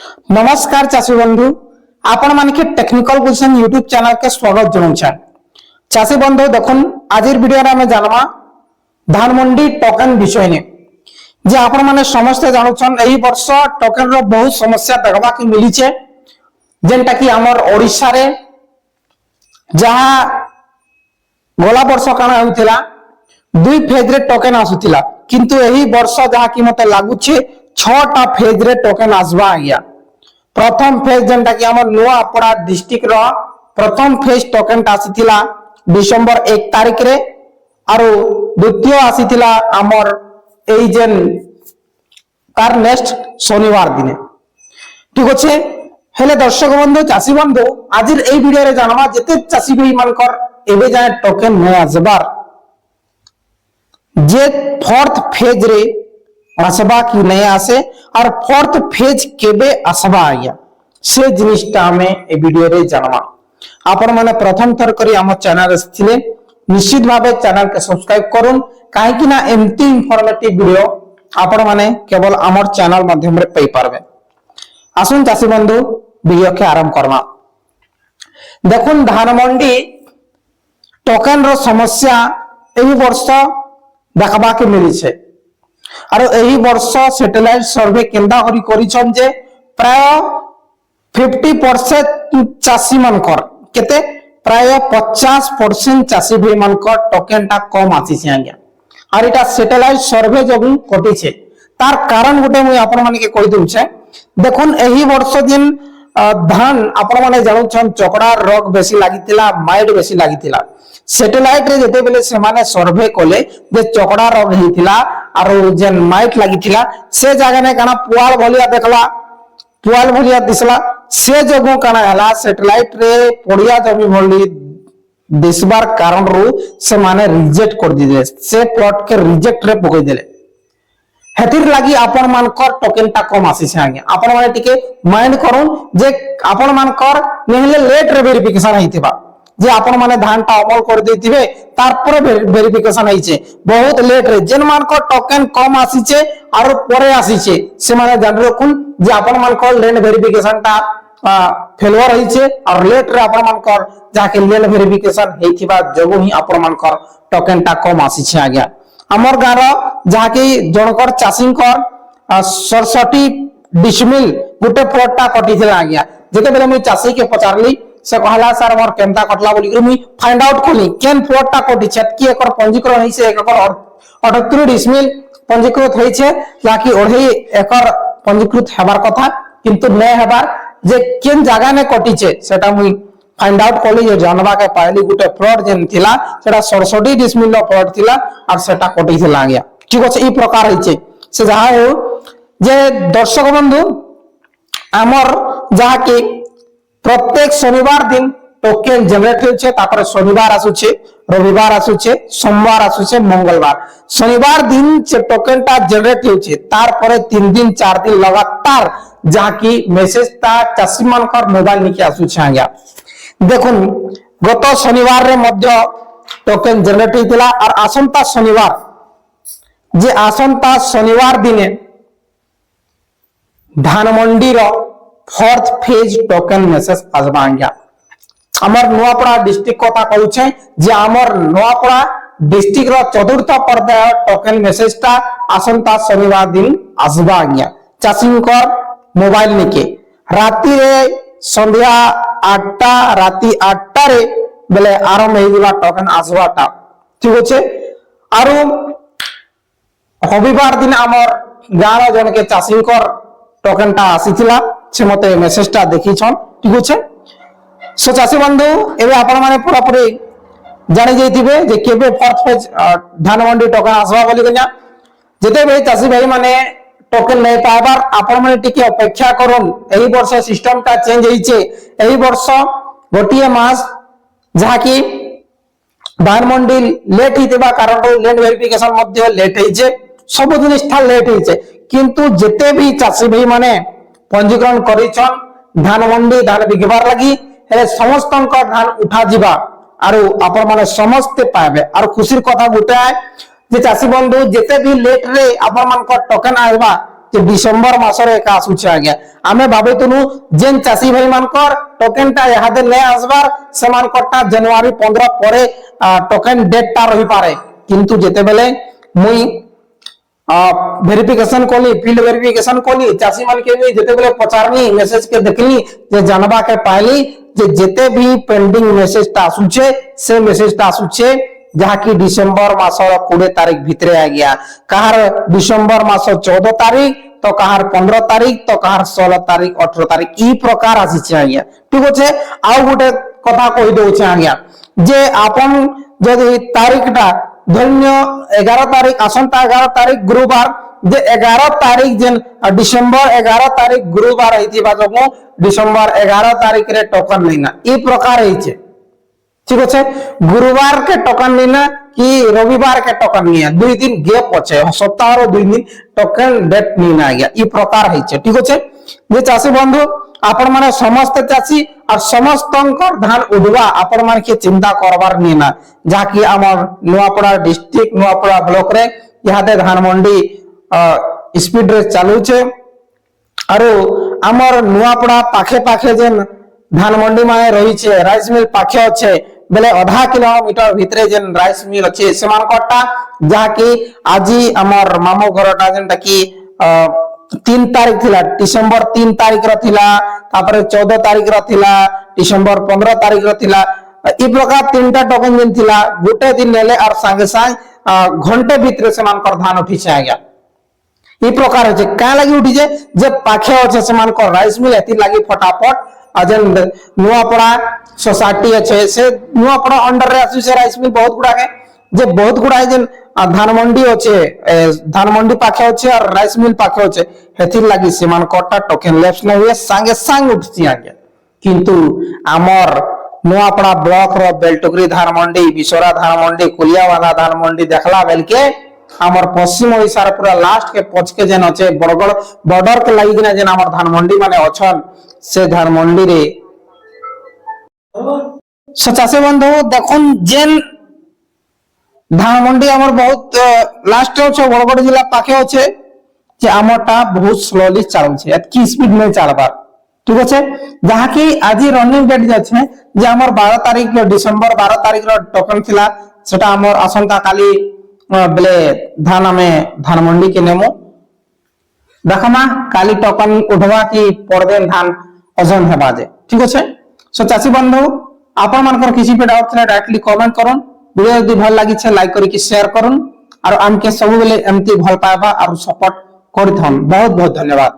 नमस्कार चाषी बंधु आपण मानके टेक्निकल क्वेश्चन यूट्यूब चैनल के स्वागत जनाऊछा। चाषी बंधु देखुन आज वीडियो में जानमा धान मंडी टोकन विषय ने जे आपण माने समस्त जानुछन एही वर्ष टोकन रो बहुत समस्या देखबा के मिली छे जेंटा कि हमर ओडिसा रे जहा गोला वर्ष काना होतिला दुई फेज रे टोकन आसुतिला किंतु एही वर्ष जहा कि मते लागु छे 6टा फेज रे टोकन आसबा आया। प्रथम फेज जेंटा कि हमर नुआपड़ा डिस्ट्रिक्ट रो प्रथम फेज टोकन आसीतिला डिसेंबर 1 तारिख रे आरो द्वितीय आसीतिला हमर एई जेन तार नेक्स्ट शनिवार दिने ठीक अछि। हेले दर्शक बंधु चाषी बंधु आज एई वीडियो रे जानबा जते चाषी भाई मानकर एबे जाय टोकन न आजबार जे फोर्थ फेज रे आसबा कि नहीं आसे और फोर्थ फेज केबे आसबा आया से जिनिसटा हमें ए वीडियो रे जानवा। आपण माने प्रथम थर करी हम चैनल थिले निश्चित भाबे चैनल के सब्सक्राइब करूं काहे कि ना एमती इंफॉर्मेटिव वीडियो आपण माने केवल हमर चैनल माध्यम रे पाई पारबे। आसुन चासी बंधु वीडियो के आरंभ करवा। देखुन धान मंडी टोकन रो समस्या एही वर्ष देखबा के मिली छे और एही वर्ष सैटेलाइट सर्वे केंदा करी करिछन जे प्राय 50% चासी मानकर केते प्राय 50% चासी भाई मानकर टोकन ता कम आसी छै आज्ञा और एटा सैटेलाइट सर्वे जब कटि छे तार कारण गुटे मुई आपण माने के कहि दउ छै। देखुन एही वर्ष दिन धान आपण माने जानु छन चकड़ा रोग बेसी लागितिला माइट बेसी लागितिला सैटेलाइट रे जेते बेले से माने सर्वे कोले जे चकड़ा रोग हेतिला आरो जेन माइट लागितिला से जगह ने काना पुआल भलिया देखला पुआल भलिया दिसला से जगह काना हला सैटेलाइट रे पड़िया जमी भली दिसबार कारण रो से माने रिजेक्ट कर दिले से प्लॉट के रिजेक्ट रे पकई देले हेतिर लागि आपण मानकर टोकन ता कम आसी छै आगे। आपण माने टिके माइंड करूं जे आपण मानकर नेहले लेट रे वेरिफिकेशन हेतिबा जे आपण माने धान ता अमल कर देथिबे तार पर वेरिफिकेशन आइछे बहुत लेट रे जेन मानकर टोकन कम आसी छे और परे आसी छे से माने जान रखुन जे आपण मानकर लैंड वेरिफिकेशन ता फेलुअर होइछे और लेट रे आपण मानकर जाके लैंड वेरिफिकेशन हेतिबा जगो ही आपण मानकर टोकन ता कम आसी छे आगे। हमर गार जहा कि जनकर चाषीकर 67 डिसमिल गुटे प्लॉटटा कटिथिला आज्ञा जेते बेले मुई चाषी के पचारली से कहला सर मोर केनता कटला बोली मुई फाइंड आउट कोली केन प्लॉटटा कटि छत कि एकर पंजीकरण होइसे एकर 78 डिसमिल पंजीकृत होइछे जाकि ओढे एकर पंजीकृत हेबार कथा किंतु नै हेबार जे केन जगह ने कटि छे सेटा मुई फाइंड आउट कोली जे जानबा के पाइली गुटे प्लॉट जेन थिला सेटा 67 डिसमिल रो प्लॉट थिला और सेटा कटि थिला आज्ञा ठीक अछि। ई प्रकार होइछे से जहा हो जे दर्शक बंधु हमर जहा कि प्रत्येक शनिवार दिन टोकन जनरेट होइछे तापर शनिवार आसुछे रविवार आसुछे सोमवार आसुछे मंगलवार शनिवार दिन से टोकन ता जनरेट होइछे तार परे 3 दिन 4 दिन लगातार जहा कि मेसेज ता चासी मानकर मोबाइल निके आसुछे आज्ञा। देखुन गत शनिवार रे मध्य टोकन जनरेट होइतिला और आसंता शनिवार जे आसंता शनिवार दिने धान मंडी रो फोर्थ फेज टोकन मेसेज आजबा आज्ञा। हमर नुआपड़ा डिस्ट्रिक्ट कथा कहू छै जे हमर नुआपड़ा डिस्ट्रिक्ट रो चतुर्थ पर्याय टोकन मेसेज ता आसंता शनिवार दिन आजबा आज्ञा। चाषीकर मोबाइल निके राती रे संध्या 8टा राती 8टा रे बेले आरंभ हेइला टोकन आसबाटा ठीक अछि। आरो रविवार दिन हमर गारा जन के चाषीकर टोकन ता आसीथिला से मते मेसेज ता देखि छन ठीक अछि। सो चाषी बंधु एबे आपण माने पूरा पूरी जानि जैतिबे जे केबे फोर्थ फेज धान मंडी टोकन आसबा बोली गन्या जते बे चाषी भाई माने टोकन नै पाइबार आपण माने टिके अपेक्षा करूं एही वर्ष सिस्टम ता चेंज होइछे एही वर्ष गोटिए मास जहा कि धान मंडी लेट हितबा कारण लैंड वेरिफिकेशन मध्ये लेट होइछे सब जिनिस था लेट होइछे किंतु जते भी चाषी भाई माने पंजीकरण करिछन धान मंडी धान बिगबार लागि हे समस्त धान उठा जिबा आरो आपण माने समस्त पाबे और खुशीर कथा गुटे जे चाषी बंधु जेते भी लेट रे आपण मान को टोकन आइबा যে ডিসেম্বর মাসরে একা আসুছে আজ্ঞা আমি ভাবিতুনু যেন চাষী ভাই মানকর টোকেনটা ইহাদে নে আসবার সেমানকরটা জানুয়ারি 15 পরে টোকেন ডেটটা রহি পারে কিন্তু যেতেবেলে মুই ভেরিফিকেশন কলি ফিল্ড ভেরিফিকেশন কলি চাষী মানকে भी যেতেবেলে পচারনি মেসেজ কে দেখলি যে জানবা কে পাইলি যে যেতে भी পেন্ডিং মেসেজটা আসুছে সে মেসেজটা আসুছে যাহাকি ডিসেম্বর মাসর 20 তারিখ ভিতরে আ গিয়া কাহার ডিসেম্বর মাসর 14 তারিখ তো কাহার 15 তারিখ তো কাহার 16 তারিখ 18 তারিখ এই প্রকার আসিছে আজ্ঞা ঠিক আছে আউ গোটে কথা কই দউছে আজ্ঞা যে আপন যদি তারিখটা ধন্য 11 তারিখ আসন্তা 11 তারিখ গুরুবার যে 11 তারিখ যেন ডিসেম্বর 11 তারিখ গুরুবার হইতিবা যোগু ডিসেম্বর 11 তারিখরে টোকন নেইনা এই প্রকার হইছে ঠিক আছে গুরুবার के टोकन लेना कि रविवार के टोकन लिया 2 दिन गैप আছে সপ্তাহর 2 দিন টোকন ডেট নিনা গিয়া এই প্রকার হইছে ঠিক আছে যে চাষী বন্ধু আপন মানে সমস্ত চাষী আর সমস্তঙ্কর ধান উডবা আপন মানে কি চিন্তা করবার নিনা যাকি আমার নোয়াপড়া ডিস্ট্রিক্ট নোয়াপড়া ব্লক রে ইহাতে ধান মন্ডি স্পিড রে চালুছে আর আমার নোয়াপড়া পাখে পাখে যেন ধান মন্ডি মানে রয়েছে রাইস মিল পাখে আছে বেলে আধা কিলোমিটার ভিতরে যেন রাইস মিল আছে সেমানকটা যাকি আজি আমার মামু ঘরটা যেনটা কি 3 তারিখ থিলা ডিসেম্বর 3 তারিখ র থিলা তারপরে 14 তারিখ র থিলা ডিসেম্বর 15 তারিখ র থিলা এই প্রকার তিনটা টোকেন যেন থিলা গোটে দিন নেলে আর সঙ্গে সঙ্গে ঘন্টা ভিতরে সেমানকর ধান উঠিছে আজ্ঞা এই প্রকার হচ্ছে কাঁ লাগি উঠিছে যে পাখে আছে সেমানকর রাইস মিল এতি লাগি ফটাফট আজেন নোয়াপড়া সোসাইটি আছে সে নোয়াপড়া अंडर রে আসুছে রাইস মিল বহুত গুড়া কে যে বহুত গুড়া যেন ধান মন্ডি আছে ধান মন্ডি পাখে আছে আর রাইস মিল পাখে আছে হেতির লাগি সেমান কটা টোকেন লেপস না হয়ে সঙ্গে সঙ্গে উঠছি আগে কিন্তু আমার নোয়াপড়া ব্লক র বেলটুকরি ধান মন্ডি বিশোরা ধান মন্ডি কুলিয়াওয়ালা ধান মন্ডি দেখলা বেলকে আমার পশ্চিম ওড়িশার পুরা লাস্ট के পচ के যেন আছে বড়গড় বর্ডার के লাগি কিনা যেন আমার ধান মন্ডি মানে অছন সে ধান মন্ডি রে চাষী বন্ধু দেখুন যেন ধান মন্ডি আমার বহুত লাস্ট আছে বড়গড় জেলা পাখে আছে যে আমারটা বহুত স্লোলি চালছে এতকি স্পিড নাই চালবার ঠিক আছে যাহাকি আজি রনিং ডেট যাচ্ছে যে আমার 12 তারিখ ডিসেম্বর 12 তারিখ র টোকন ছিলা সেটা আমার আসন্তা কালি বেলে ধান আমি ধান মন্ডি के नेमो देखमा काली टोकन उठवा की परदेन धान ओजन हेबा जे ठीक আছে सो चाची बंधु आपन मानकर किसी पे डाउट थले डायरेक्टली कमेंट करन वीडियो यदि भल लागि छे लाइक करी कि शेयर करन और आमके सब बेले एमती भल पाबा और सपोर्ट करथन बहुत बहुत धन्यवाद।